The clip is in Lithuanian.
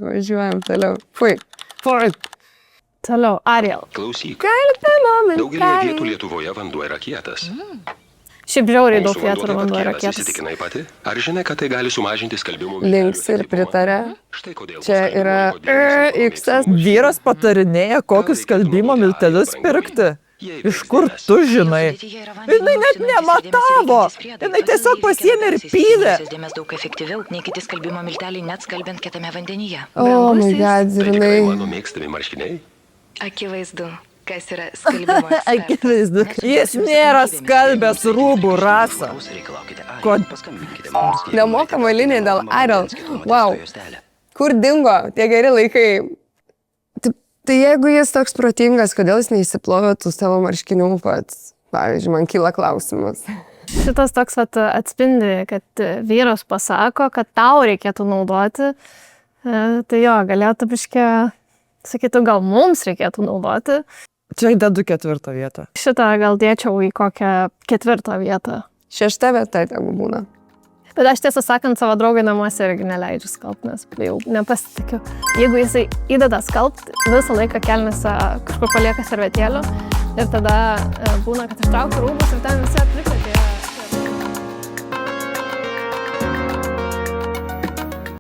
Važiuojam toliau. Fui. Toliau, Ariel. Klausyk, Keletą daugelį momentą. vietų Lietuvoje vanduo yra kietas. Šiaip žiauriai daug Mūsų vietų ir vanduo yra kietas, kietas. įsitikinai pati? Ar žinai, kad tai gali sumažinti skalbimo Links ir pritarė. Štai kodėl Čia skalbimo yra vanduo dėmesio X-as. mėgstamas. Vyras patarinėja, kokius skalbimo miltelius pirkti. Iš kur tu žinai? Jinai net nematavo. Jinai tiesiog pasiėmė ir pylė. Dėmes daug efektyviau nei kiti skalbimo milteliai net skalbiant kietame vandenyje. Oh my god, Tai tikrai žinai. mano mėgstami marškiniai? Akivaizdu, kas yra skalbimo ekspertas. Akivaizdu. Jis nėra skalbęs rūbų, Rasa. Kod- Nemokama linija dėl Ariel. Wow. Kur dingo tie geri laikai? Tai jeigu jis toks protingas, kodėl jis neįsiplovė tų savo marškinių pats? Pavyzdžiui, man kyla klausimas. Šitas toks atspindi, kad vyras pasako, kad tau reikėtų naudoti. Tai jo, galėtų biškė, sakytų, gal mums reikėtų naudoti. Čia dedu 4 vietą. Šitą gal dėčiau į kokią 4 vietą. 6 vieta tegu būna. Bet aš tiesą sakant, savo draugai namuose irgi neleidžiu skalbti, nes jau nepasitikiu. Jeigu jisai įdeda skalbti, visą laiką kelnėse kažkur palieka servetėlių ir tada būna, kad ištraukia rūbus ir ten visi atlikti.